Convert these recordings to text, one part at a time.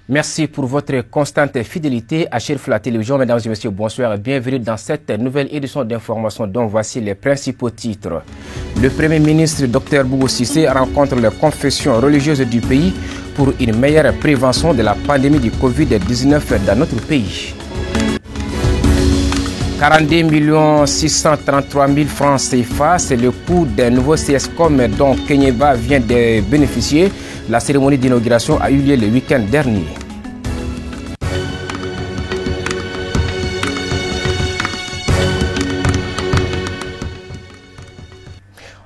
Merci pour votre constante fidélité à Chérif la télévision. Mesdames et messieurs, bonsoir et bienvenue dans cette nouvelle édition d'information dont voici les principaux titres. Le Premier ministre Dr Boubou Cissé rencontre les confessions religieuses du pays pour une meilleure prévention de la pandémie du Covid-19 dans notre pays. 42 633 000 francs CFA, c'est le coût d'un nouveau CSCOM dont Kenyeba vient de bénéficier. La cérémonie d'inauguration a eu lieu le week-end dernier.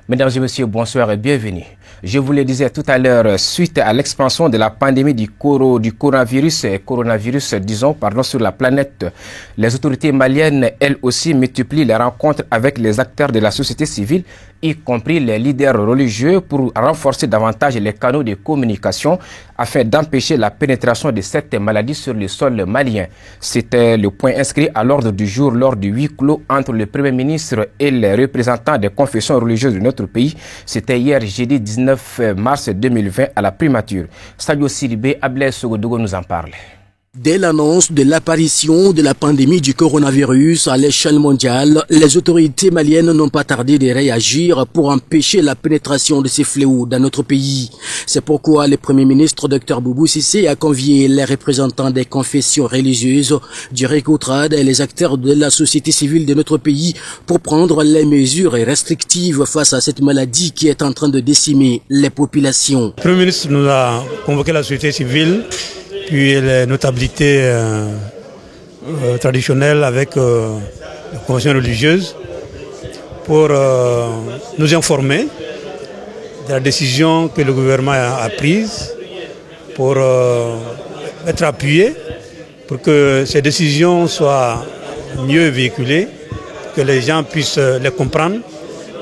Mesdames et messieurs, bonsoir et bienvenue. Je vous le disais tout à l'heure, suite à l'expansion de la pandémie du coronavirus sur la planète, les autorités maliennes, elles aussi, multiplient les rencontres avec les acteurs de la société civile, y compris les leaders religieux, pour renforcer davantage les canaux de communication afin d'empêcher la pénétration de cette maladie sur le sol malien. C'était le point inscrit à l'ordre du jour lors du huis clos entre le Premier ministre et les représentants des confessions religieuses de notre pays. C'était hier, jeudi 19 mars 2020, à la primature. Sadio Sidibé, Ablaye Sogodogo nous en parle. Dès l'annonce de l'apparition de la pandémie du coronavirus à l'échelle mondiale, les autorités maliennes n'ont pas tardé de réagir pour empêcher la pénétration de ces fléaux dans notre pays. C'est pourquoi le Premier ministre Dr Boubou Cissé a convié les représentants des confessions religieuses, du Récotrad et les acteurs de la société civile de notre pays pour prendre les mesures restrictives face à cette maladie qui est en train de décimer les populations. Le Premier ministre nous a convoqué la société civile, puis les notabilités traditionnelles avec les confessions religieuses pour nous informer de la décision que le gouvernement a prise pour être appuyé pour que ces décisions soient mieux véhiculées, que les gens puissent les comprendre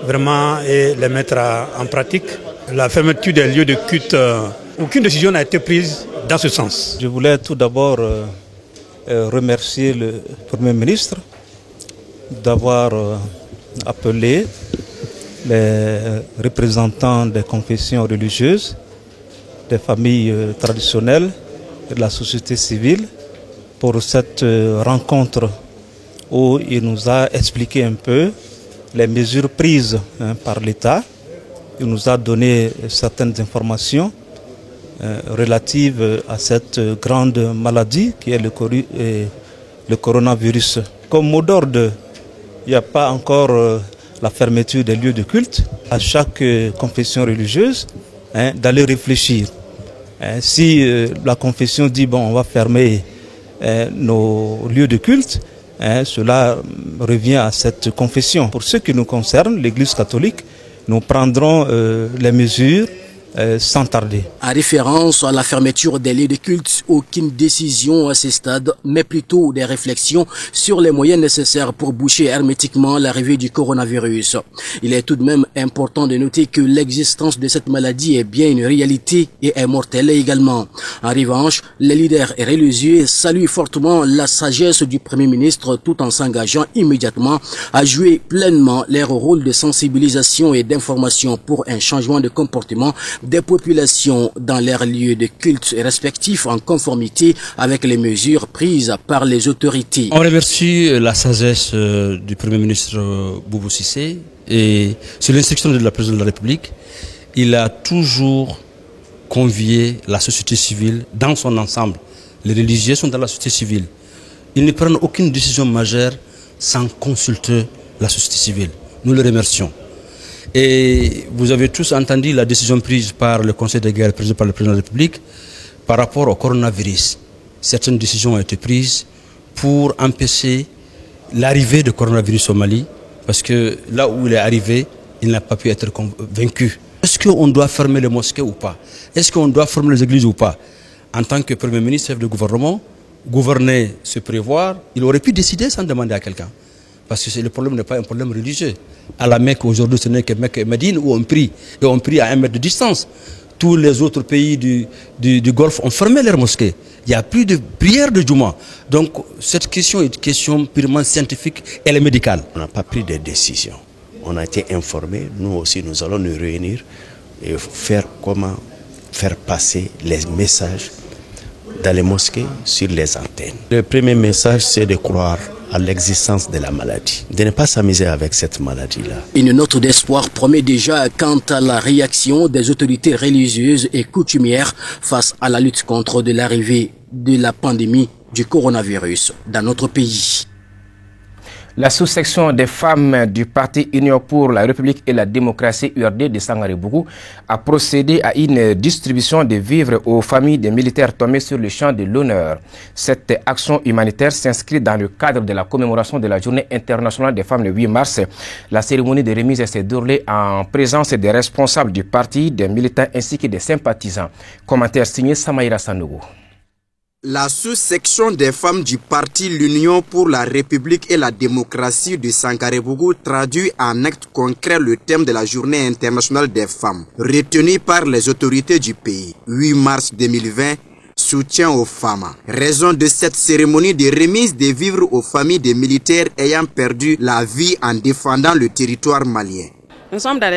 vraiment et les mettre en pratique. La fermeture des lieux de culte, aucune décision n'a été prise dans ce sens. Je voulais tout d'abord remercier le Premier ministre d'avoir appelé les représentants des confessions religieuses, des familles traditionnelles et de la société civile pour cette rencontre où il nous a expliqué un peu les mesures prises par l'État. Il nous a donné certaines informations relatives à cette grande maladie qui est le coronavirus. Comme mot d'ordre, il n'y a pas encore la fermeture des lieux de culte. À chaque confession religieuse, d'aller réfléchir. Si la confession dit bon, on va fermer nos lieux de culte, cela revient à cette confession. Pour ce qui nous concerne, l'Église catholique, nous prendrons les mesures sans tarder. En référence à la fermeture des lieux de culte, aucune décision à ce stade, mais plutôt des réflexions sur les moyens nécessaires pour boucher hermétiquement l'arrivée du coronavirus. Il est tout de même important de noter que l'existence de cette maladie est bien une réalité et est mortelle également. En revanche, les leaders religieux saluent fortement la sagesse du Premier ministre tout en s'engageant immédiatement à jouer pleinement leur rôle de sensibilisation et d'information pour un changement de comportement des populations dans leurs lieux de culte respectifs en conformité avec les mesures prises par les autorités. On remercie la sagesse du Premier ministre Boubou Cissé et sur l'instruction de la présidente de la République, il a toujours convié la société civile dans son ensemble. Les religieux sont dans la société civile. Ils ne prennent aucune décision majeure sans consulter la société civile. Nous le remercions. Et vous avez tous entendu la décision prise par le Conseil de guerre présidé par le président de la République par rapport au coronavirus. Certaines décisions ont été prises pour empêcher l'arrivée du coronavirus au Mali, parce que là où il est arrivé, il n'a pas pu être vaincu. Est-ce qu'on doit fermer les mosquées ou pas? Est-ce qu'on doit fermer les églises ou pas? En tant que Premier ministre, chef de gouvernement, gouverner, se prévoir, il aurait pu décider sans demander à quelqu'un. Parce que le problème n'est pas un problème religieux. À la Mecque, aujourd'hui, ce n'est que Mecque et Médine où on prie. Et on prie à 1 mètre de distance. Tous les autres pays du Golfe ont fermé leurs mosquées. Il n'y a plus de prière de Juma. Donc, cette question est une question purement scientifique et médicale. On n'a pas pris de décision. On a été informés. Nous aussi, nous allons nous réunir et faire passer les messages dans les mosquées, sur les antennes. Le premier message, c'est de croire à l'existence de la maladie, de ne pas s'amuser avec cette maladie-là. Une note d'espoir promet déjà quant à la réaction des autorités religieuses et coutumières face à la lutte contre l'arrivée de la pandémie du coronavirus dans notre pays. La sous-section des femmes du parti Union pour la République et la démocratie URD de Sangaré-Bougou a procédé à une distribution de vivres aux familles des militaires tombés sur le champ de l'honneur. Cette action humanitaire s'inscrit dans le cadre de la commémoration de la Journée internationale des femmes le 8 mars. La cérémonie de remise s'est déroulée en présence des responsables du parti, des militants ainsi que des sympathisants. Commentaire signé Samaïra Sanogo. La sous-section des femmes du parti L'Union pour la République et la démocratie de Sangaré-Bougou traduit en acte concret le thème de la Journée internationale des femmes, retenu par les autorités du pays. 8 mars 2020, soutien aux femmes. Raison de cette cérémonie de remise des vivres aux familles des militaires ayant perdu la vie en défendant le territoire malien. Nous sommes dans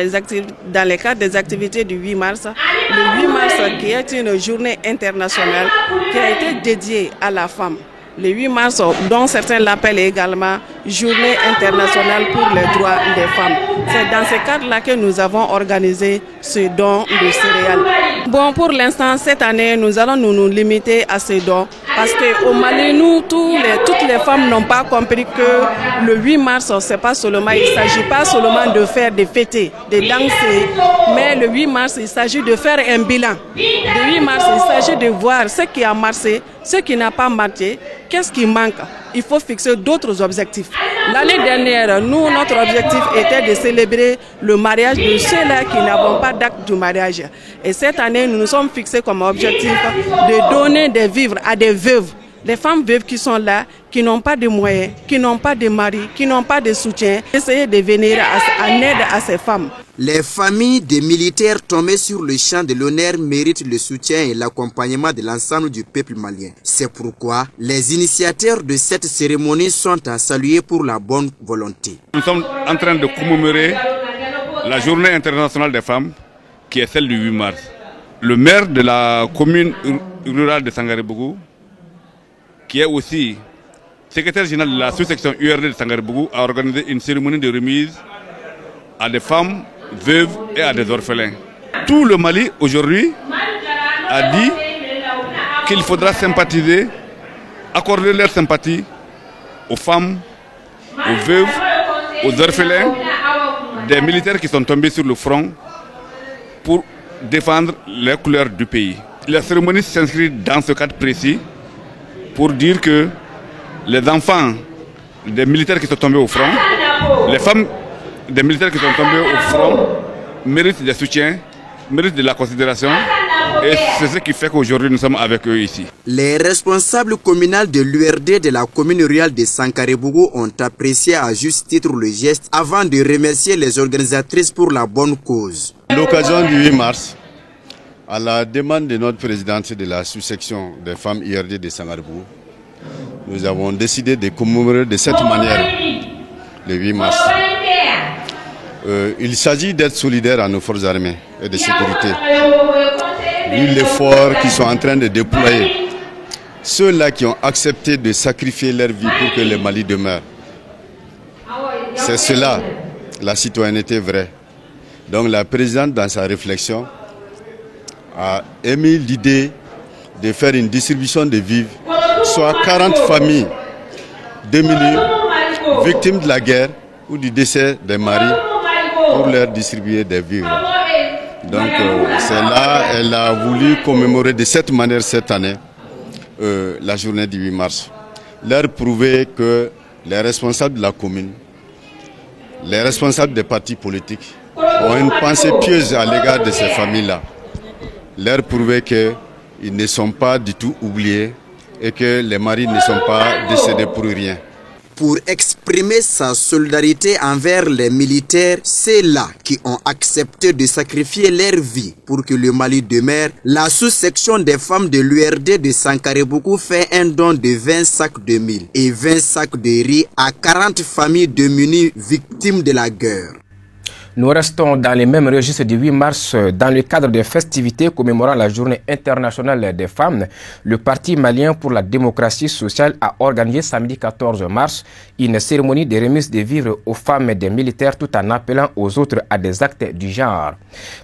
le cadre des activités du 8 mars. Le 8 mars qui est une journée internationale qui a été dédiée à la femme. Le 8 mars, dont certains l'appellent également Journée internationale pour les droits des femmes. C'est dans ce cadre-là que nous avons organisé ce don de céréales. Bon, pour l'instant, cette année, nous allons nous limiter à ce don parce qu'au Mali, toutes les femmes n'ont pas compris que le 8 mars, c'est pas seulement, il ne s'agit pas seulement de faire des fêtes, de danser, mais le 8 mars, il s'agit de faire un bilan. Le 8 mars, il s'agit de voir ce qui a marché, ce qui n'a pas marché, qu'est-ce qui manque. Il faut fixer d'autres objectifs. L'année dernière, notre objectif était de célébrer le mariage de ceux-là qui n'avons pas d'acte du mariage. Et cette année, nous nous sommes fixés comme objectif de donner des vivres à des veuves. Les femmes veuves qui sont là, qui n'ont pas de moyens, qui n'ont pas de mari, qui n'ont pas de soutien, essayer de venir en aide à ces femmes. Les familles des militaires tombés sur le champ de l'honneur méritent le soutien et l'accompagnement de l'ensemble du peuple malien. C'est pourquoi les initiateurs de cette cérémonie sont à saluer pour la bonne volonté. Nous sommes en train de commémorer la Journée internationale des femmes, qui est celle du 8 mars. Le maire de la commune rurale de Sangaré-Bougou, qui est aussi secrétaire général de la sous-section URD de Sangaré-Bougou, a organisé une cérémonie de remise à des femmes veuves et à des orphelins. Tout le Mali aujourd'hui a dit qu'il faudra sympathiser, accorder leur sympathie aux femmes, aux veuves, aux orphelins des militaires qui sont tombés sur le front pour défendre les couleurs du pays. La cérémonie s'inscrit dans ce cadre précis pour dire que les enfants des militaires qui sont tombés au front, les femmes des militaires qui sont tombés au front méritent des soutiens, méritent de la considération et c'est ce qui fait qu'aujourd'hui nous sommes avec eux ici. Les responsables communaux de l'URD de la commune rurale de Sangaré-Bougou ont apprécié à juste titre le geste avant de remercier les organisatrices pour la bonne cause. L'occasion du 8 mars, à la demande de notre présidente de la sous-section des femmes IRD de Sangaré-Bougou, nous avons décidé de commémorer de cette manière le 8 mars. Il s'agit d'être solidaire à nos forces armées et de sécurité. Vu l'effort qu'ils sont en train de déployer, ceux-là qui ont accepté de sacrifier leur vie pour que le Mali demeure, c'est cela, la citoyenneté vraie. Donc la présidente, dans sa réflexion, a émis l'idée de faire une distribution de vivres, soit 40 familles démunies, victimes de la guerre ou du décès des maris, pour leur distribuer des vivres. Donc c'est là, elle a voulu commémorer de cette manière cette année la journée du 8 mars. Leur prouver que les responsables de la commune, les responsables des partis politiques ont une pensée pieuse à l'égard de ces familles-là. Leur prouver qu'ils ne sont pas du tout oubliés et que les maris ne sont pas décédés pour rien. Pour exprimer sa solidarité envers les militaires, ceux-là qui ont accepté de sacrifier leur vie pour que le Mali demeure, la sous-section des femmes de l'URD de Sangaré-Bougou fait un don de 20 sacs de mil et 20 sacs de riz à 40 familles démunies victimes de la guerre. Nous restons dans les mêmes registres du 8 mars. Dans le cadre des festivités commémorant la Journée internationale des femmes, le Parti malien pour la démocratie sociale a organisé samedi 14 mars une cérémonie de remise de vivres aux femmes des militaires tout en appelant aux autres à des actes du genre.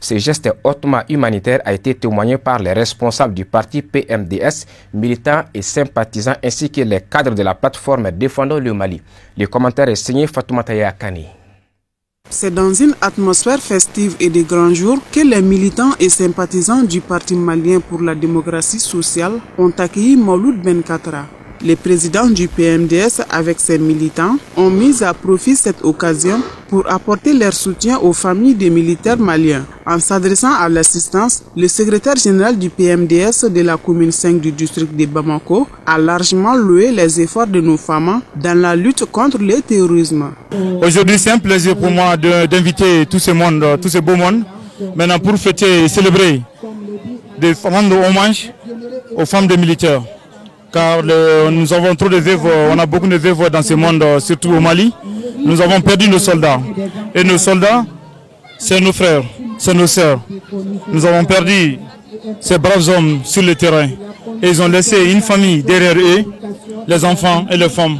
Ce geste hautement humanitaire a été témoigné par les responsables du parti PMDS, militants et sympathisants ainsi que les cadres de la plateforme Défendons le Mali. Le commentaire est signé Fatoumata Yakani. C'est dans une atmosphère festive et de grands jours que les militants et sympathisants du Parti malien pour la démocratie sociale ont accueilli Mouloud Benkatra. Les présidents du PMDS avec ses militants ont mis à profit cette occasion pour apporter leur soutien aux familles des militaires maliens. En s'adressant à l'assistance, le secrétaire général du PMDS de la commune 5 du district de Bamako a largement loué les efforts de nos femmes dans la lutte contre le terrorisme. Aujourd'hui, c'est un plaisir pour moi d'inviter tout ce monde, tout ce beau monde, maintenant pour fêter et célébrer, de rendre hommage aux femmes des militaires. Car nous avons trop de veuves, on a beaucoup de veuves dans ce monde, surtout au Mali. Nous avons perdu nos soldats. Et nos soldats, c'est nos frères, c'est nos sœurs. Nous avons perdu ces braves hommes sur le terrain. Et ils ont laissé une famille derrière eux, les enfants et les femmes.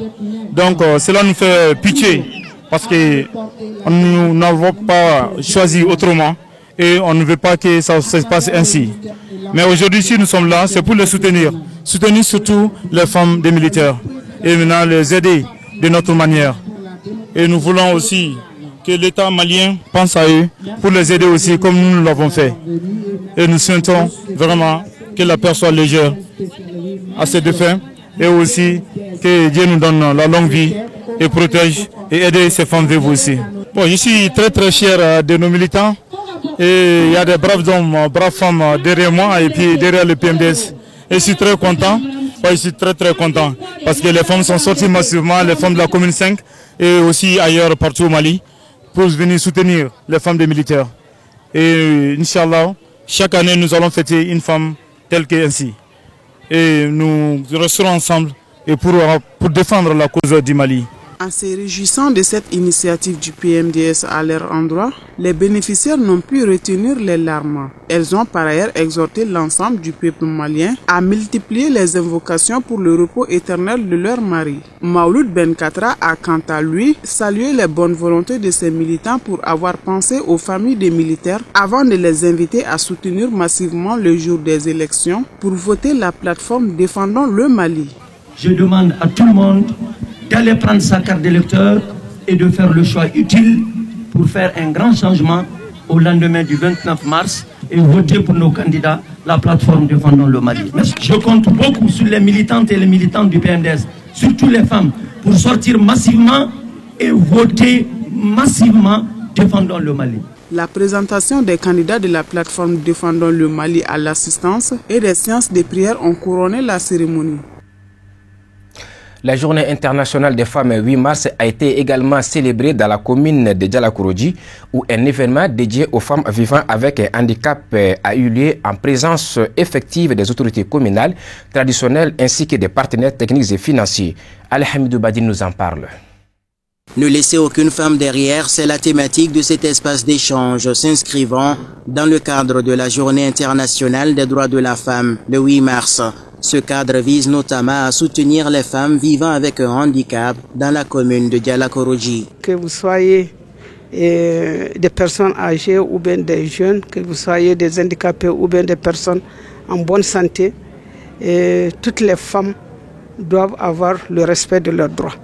Donc cela nous fait pitié, parce que nous n'avons pas choisi autrement. Et on ne veut pas que ça se passe ainsi. Mais aujourd'hui, si nous sommes là, c'est pour les soutenir. Soutenir surtout les femmes des militaires. Et maintenant les aider de notre manière. Et nous voulons aussi que l'État malien pense à eux pour les aider aussi comme nous l'avons fait. Et nous souhaitons vraiment que la paix soit légère à ces défunts. Et aussi que Dieu nous donne la longue vie et protège et aider ces femmes veuves aussi. Bon, je suis très très fier de nos militants. Et il y a des braves hommes, braves femmes derrière moi et puis derrière le PMDS. Et je suis très content, je suis très content parce que les femmes sont sorties massivement, les femmes de la commune 5 et aussi ailleurs partout au Mali pour venir soutenir les femmes des militaires. Et Inch'Allah, chaque année nous allons fêter une femme telle qu'ainsi. Et nous resterons ensemble et pour défendre la cause du Mali. En se réjouissant de cette initiative du PMDS à leur endroit, les bénéficiaires n'ont pu retenir les larmes. Elles ont par ailleurs exhorté l'ensemble du peuple malien à multiplier les invocations pour le repos éternel de leur mari. Mouloud Benkatra a quant à lui salué les bonnes volontés de ses militants pour avoir pensé aux familles des militaires avant de les inviter à soutenir massivement le jour des élections pour voter la plateforme Défendons le Mali. Je demande à tout le monde d'aller prendre sa carte d'électeur et de faire le choix utile pour faire un grand changement au lendemain du 29 mars et voter pour nos candidats, la plateforme Défendons le Mali. Je compte beaucoup sur les militantes et les militants du PMDS, surtout les femmes, pour sortir massivement et voter massivement Défendons le Mali. La présentation des candidats de la plateforme Défendons le Mali à l'assistance et des séances de prière ont couronné la cérémonie. La journée internationale des femmes 8 mars a été également célébrée dans la commune de Djalakuroji où un événement dédié aux femmes vivant avec un handicap a eu lieu en présence effective des autorités communales, traditionnelles ainsi que des partenaires techniques et financiers. Alhamidou Badi nous en parle. Ne laisser aucune femme derrière, c'est la thématique de cet espace d'échange s'inscrivant dans le cadre de la Journée internationale des droits de la femme le 8 mars. Ce cadre vise notamment à soutenir les femmes vivant avec un handicap dans la commune de Djalakuroji. Que vous soyez des personnes âgées ou bien des jeunes, que vous soyez des handicapés ou bien des personnes en bonne santé, toutes les femmes doivent avoir le respect de leurs droits.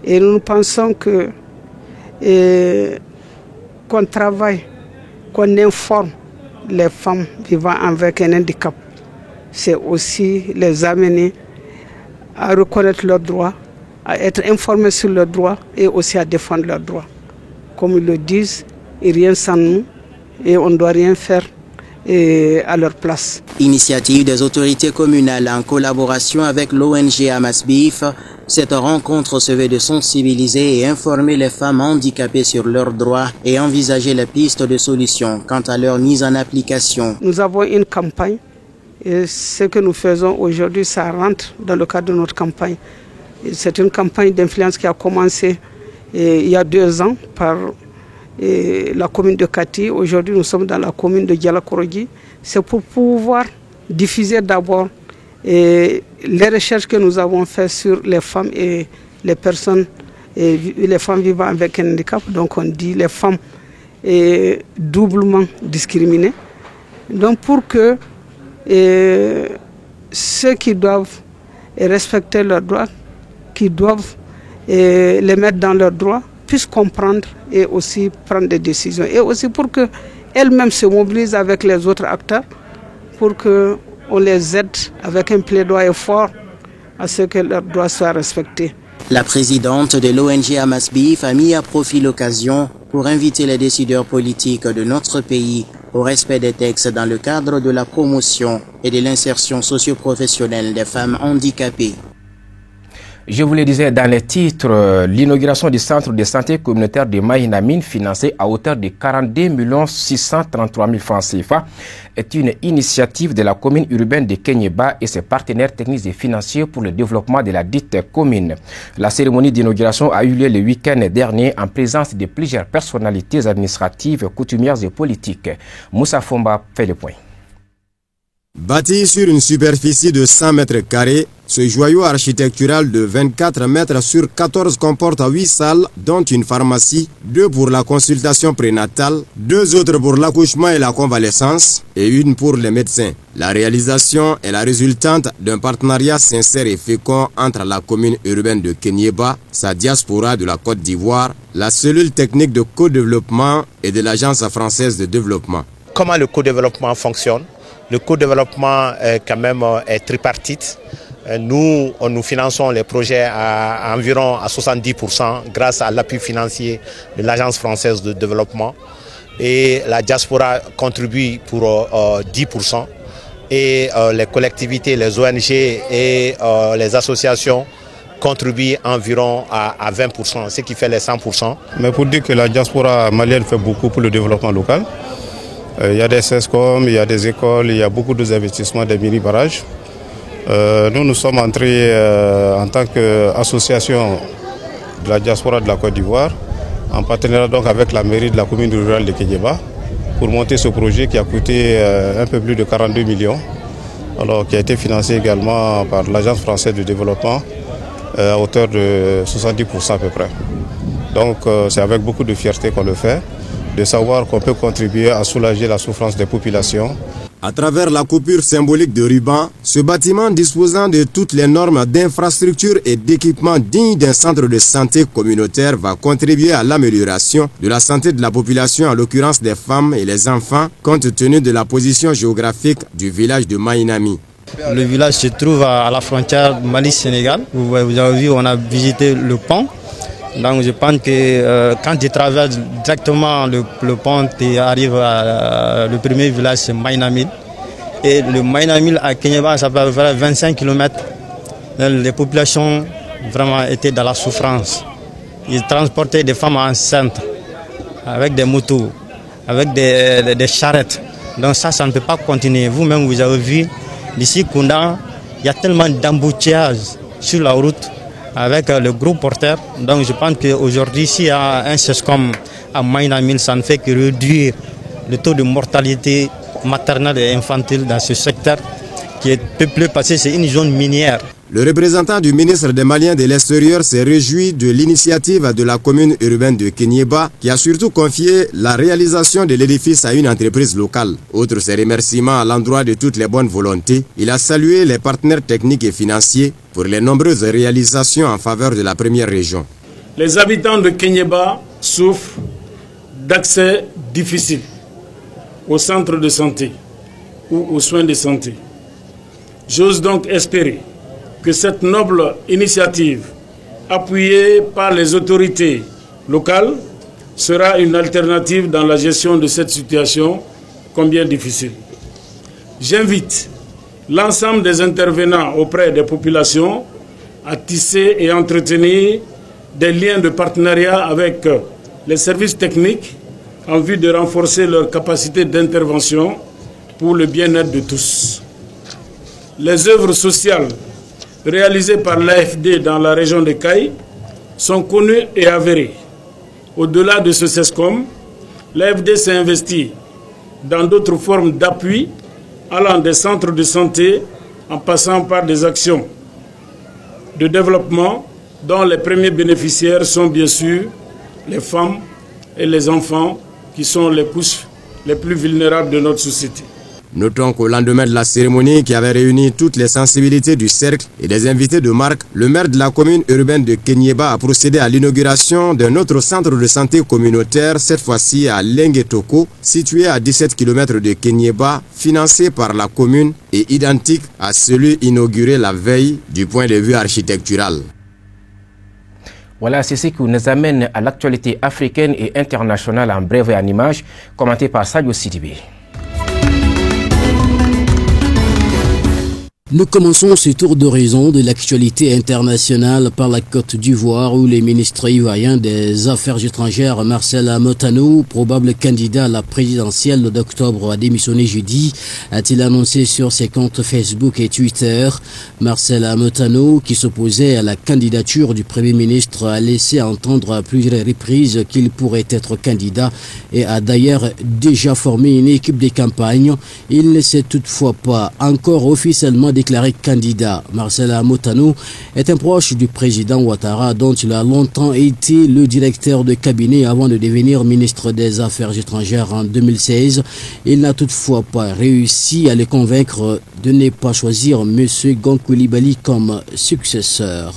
Et nous pensons que qu'on travaille, qu'on informe les femmes vivant avec un handicap, c'est aussi les amener à reconnaître leurs droits, à être informés sur leurs droits et aussi à défendre leurs droits. Comme ils le disent, et rien sans nous, et on ne doit rien faire à leur place. Initiative des autorités communales en collaboration avec l'ONG Amasbif, cette rencontre se veut de sensibiliser et informer les femmes handicapées sur leurs droits et envisager les pistes de solutions quant à leur mise en application. Nous avons une campagne. Et ce que nous faisons aujourd'hui, ça rentre dans le cadre de notre campagne. C'est une campagne d'influence qui a commencé il y a 2 ans par la commune de Kati. Aujourd'hui, nous sommes dans la commune de Dialakorogi. C'est pour pouvoir diffuser d'abord les recherches que nous avons faites sur les femmes et les personnes, les femmes vivant avec un handicap. Donc on dit les femmes doublement discriminées. Donc pour que ceux qui doivent respecter leurs droits, qui doivent les mettre dans leurs droits, puissent comprendre et aussi prendre des décisions. Et aussi pour qu'elles-mêmes se mobilisent avec les autres acteurs pour qu'on les aide avec un plaidoyer fort à ce que leurs droits soient respectés. La présidente de l'ONG Amasbif a mis à profit l'occasion pour inviter les décideurs politiques de notre pays au respect des textes dans le cadre de la promotion et de l'insertion socio-professionnelle des femmes handicapées. Je vous le disais dans les titres, l'inauguration du centre de santé communautaire de Mahinamine, financé à hauteur de 42 633 000 francs CFA, est une initiative de la commune urbaine de Kenyeba et ses partenaires techniques et financiers pour le développement de la dite commune. La cérémonie d'inauguration a eu lieu le week-end dernier en présence de plusieurs personnalités administratives, coutumières et politiques. Moussa Fomba fait le point. Bâti sur une superficie de 100 mètres carrés, ce joyau architectural de 24 mètres sur 14 comporte 8 salles, dont une pharmacie, 2 pour la consultation prénatale, 2 autres pour l'accouchement et la convalescence, et 1 pour les médecins. La réalisation est la résultante d'un partenariat sincère et fécond entre la commune urbaine de Kenyeba, sa diaspora de la Côte d'Ivoire, la cellule technique de co-développement et de l'Agence française de développement. Comment le co-développement fonctionne? Le co-développement est tripartite. Nous finançons les projets à environ à 70% grâce à l'appui financier de l'Agence française de développement. Et la diaspora contribue pour 10%. Et les collectivités, les ONG et les associations contribuent environ à 20%, ce qui fait les 100%. Mais pour dire que la diaspora malienne fait beaucoup pour le développement local, il y a des CESCOM, il y a des écoles, il y a beaucoup d'investissements, des mini-barrages. Nous sommes entrés en tant qu'association de la diaspora de la Côte d'Ivoire, en partenariat donc avec la mairie de la commune rurale de Kenyeba, pour monter ce projet qui a coûté un peu plus de 42 millions, alors qui a été financé également par l'Agence française de développement à hauteur de 70% à peu près. Donc c'est avec beaucoup de fierté qu'on le fait, de savoir qu'on peut contribuer à soulager la souffrance des populations. À travers la coupure symbolique de ruban, ce bâtiment disposant de toutes les normes d'infrastructure et d'équipement dignes d'un centre de santé communautaire va contribuer à l'amélioration de la santé de la population, en l'occurrence des femmes et les enfants, compte tenu de la position géographique du village de Mahinami. Le village se trouve à la frontière Mali-Sénégal. Vous avez vu, on a visité le pont. Donc je pense que quand tu traverses directement le pont, tu arrives à le premier village, c'est Mahinamine. Et le Mahinamine à Kenyeba, ça peut faire 25 km. Les populations vraiment étaient dans la souffrance. Ils transportaient des femmes enceintes avec des motos, avec des charrettes. Donc ça ne peut pas continuer. Vous-même, vous avez vu, d'ici Kounda, il y a tellement d'embouteillages sur la route avec le gros porteur. Donc je pense qu'aujourd'hui, s'il y a un CESCOM à Mahinamine, ça ne fait que réduire le taux de mortalité maternelle et infantile dans ce secteur qui est peuplé parce que c'est une zone minière. Le représentant du ministre des Maliens de l'Extérieur s'est réjoui de l'initiative de la commune urbaine de Kenyeba qui a surtout confié la réalisation de l'édifice à une entreprise locale. Outre ses remerciements à l'endroit de toutes les bonnes volontés, il a salué les partenaires techniques et financiers pour les nombreuses réalisations en faveur de la première région. Les habitants de Kenyeba souffrent d'accès difficile au centre de santé ou aux soins de santé. J'ose donc espérer que cette noble initiative, appuyée par les autorités locales, sera une alternative dans la gestion de cette situation combien difficile. J'invite l'ensemble des intervenants auprès des populations à tisser et entretenir des liens de partenariat avec les services techniques en vue de renforcer leur capacité d'intervention pour le bien-être de tous. Les œuvres sociales réalisées par l'AFD dans la région de Kaï sont connues et avérées. Au-delà de ce CESCOM, l'AFD s'est investi dans d'autres formes d'appui, allant des centres de santé en passant par des actions de développement dont les premiers bénéficiaires sont bien sûr les femmes et les enfants qui sont les couches les plus vulnérables de notre société. Notons qu'au lendemain de la cérémonie qui avait réuni toutes les sensibilités du cercle et des invités de marque, le maire de la commune urbaine de Kenyeba a procédé à l'inauguration d'un autre centre de santé communautaire, cette fois-ci à Lengetoko, situé à 17 km de Kenyeba, financé par la commune et identique à celui inauguré la veille du point de vue architectural. Voilà, c'est ce qui nous amène à l'actualité africaine et internationale en bref et en images, commentée par Sadio Sidibé. Nous commençons ce tour d'horizon de l'actualité internationale par la Côte d'Ivoire où le ministre ivoirien des Affaires étrangères Marcel Amotano, probable candidat à la présidentielle d'octobre, a démissionné jeudi, a-t-il annoncé sur ses comptes Facebook et Twitter. Marcel Amotano, qui s'opposait à la candidature du Premier ministre, a laissé entendre à plusieurs reprises qu'il pourrait être candidat et a d'ailleurs déjà formé une équipe de campagne. Il ne s'est toutefois pas encore officiellement déclaré candidat. Marcel Amotano est un proche du président Ouattara dont il a longtemps été le directeur de cabinet avant de devenir ministre des Affaires étrangères en 2016. Il n'a toutefois pas réussi à le convaincre de ne pas choisir M. Gon Coulibaly comme successeur.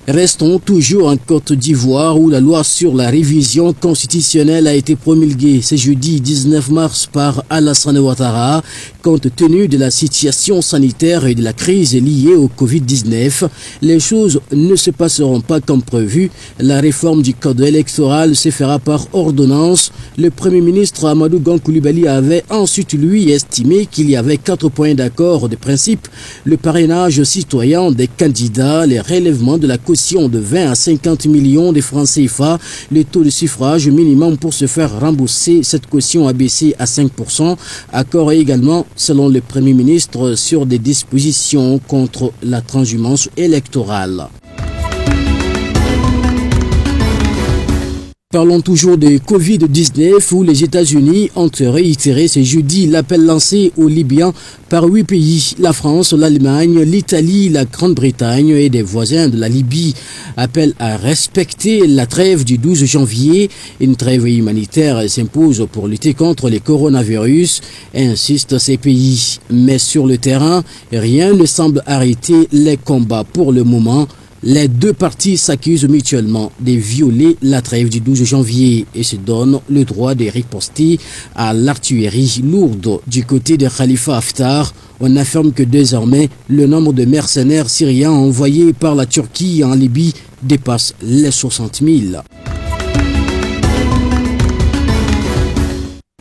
Restons toujours en Côte d'Ivoire où la loi sur la révision constitutionnelle a été promulguée ce jeudi 19 mars par Alassane Ouattara. Compte tenu de la situation sanitaire et de la crise liée au Covid-19, les choses ne se passeront pas comme prévu. La réforme du code électoral se fera par ordonnance. Le Premier ministre Amadou Gon Coulibaly avait ensuite lui estimé qu'il y avait 4 points d'accord de principe: le parrainage citoyen des candidats, les relèvements de la de 20 à 50 millions de francs CFA, le taux de suffrage minimum pour se faire rembourser cette caution abaissé à 5%, accord également, selon le Premier ministre, sur des dispositions contre la transhumance électorale. Parlons toujours de Covid-19 où les États-Unis ont réitéré ce jeudi l'appel lancé aux Libyens par 8 pays, la France, l'Allemagne, l'Italie, la Grande-Bretagne et des voisins de la Libye. Appel à respecter la trêve du 12 janvier. Une trêve humanitaire s'impose pour lutter contre le coronavirus, insistent ces pays. Mais sur le terrain, rien ne semble arrêter les combats pour le moment. Les deux parties s'accusent mutuellement de violer la trêve du 12 janvier et se donnent le droit de riposter à l'artillerie lourde. Du côté de Khalifa Haftar, on affirme que désormais, le nombre de mercenaires syriens envoyés par la Turquie en Libye dépasse les 60 000.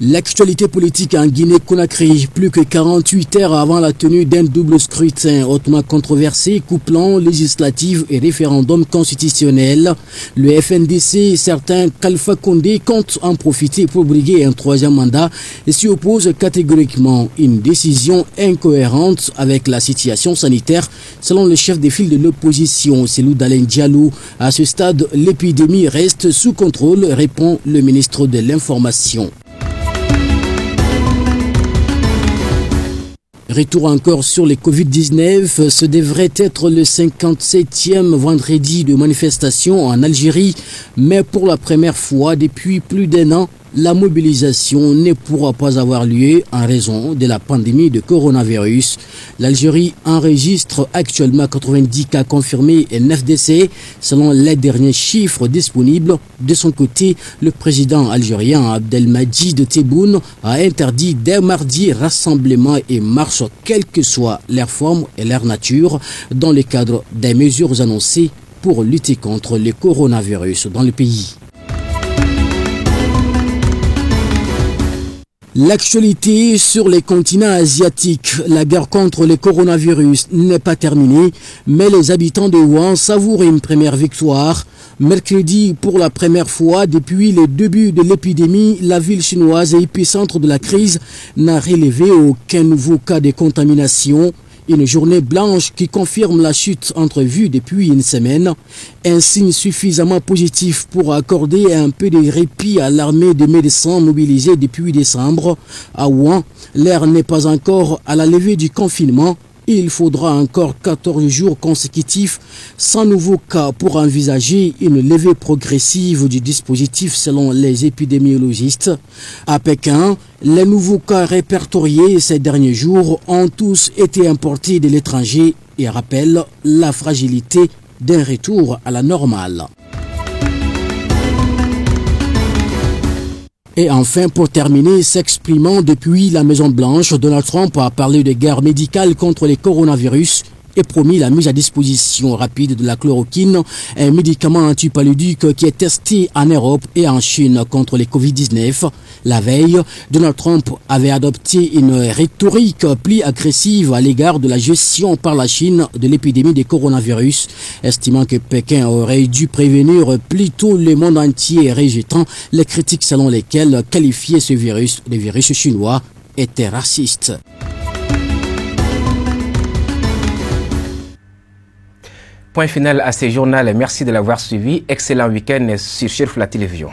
L'actualité politique en Guinée-Conakry, plus que 48 heures avant la tenue d'un double scrutin hautement controversé couplant législative et référendum constitutionnel. Le FNDC et certains qu'Alpha Condé comptent en profiter pour briguer un 3e mandat et s'y opposent catégoriquement. Une décision incohérente avec la situation sanitaire, selon le chef de file de l'opposition, Cellou Dalein Diallo. À ce stade, l'épidémie reste sous contrôle, répond le ministre de l'Information. Retour encore sur les Covid-19, ce devrait être le 57e vendredi de manifestation en Algérie, mais pour la première fois depuis plus d'1 an, la mobilisation ne pourra pas avoir lieu en raison de la pandémie de coronavirus. L'Algérie enregistre actuellement 90 cas confirmés et 9 décès, selon les derniers chiffres disponibles. De son côté, le président algérien Abdelmadjid Tebboune a interdit dès mardi rassemblements et marches, quelle que soit leur forme et leur nature, dans le cadre des mesures annoncées pour lutter contre le coronavirus dans le pays. L'actualité sur les continents asiatiques. La guerre contre le coronavirus n'est pas terminée, mais les habitants de Wuhan savourent une première victoire. Mercredi, pour la première fois depuis le début de l'épidémie, la ville chinoise et épicentre de la crise n'a relevé aucun nouveau cas de contamination. Une journée blanche qui confirme la chute entrevue depuis une semaine. Un signe suffisamment positif pour accorder un peu de répit à l'armée de médecins mobilisés depuis décembre. À Ouan, l'heure n'est pas encore à la levée du confinement. Il faudra encore 14 jours consécutifs sans nouveau cas pour envisager une levée progressive du dispositif selon les épidémiologistes. À Pékin, les nouveaux cas répertoriés ces derniers jours ont tous été importés de l'étranger et rappellent la fragilité d'un retour à la normale. Et enfin, pour terminer, s'exprimant depuis la Maison-Blanche, Donald Trump a parlé de guerre médicale contre les coronavirus et promis la mise à disposition rapide de la chloroquine, un médicament antipaludique qui est testé en Europe et en Chine contre les Covid-19. La veille, Donald Trump avait adopté une rhétorique plus agressive à l'égard de la gestion par la Chine de l'épidémie de coronavirus, estimant que Pékin aurait dû prévenir plus tôt le monde entier, rejetant les critiques selon lesquelles qualifier ce virus de virus chinois était raciste. Point final à ce journal. Merci de l'avoir suivi. Excellent week-end sur Chérif la télévision.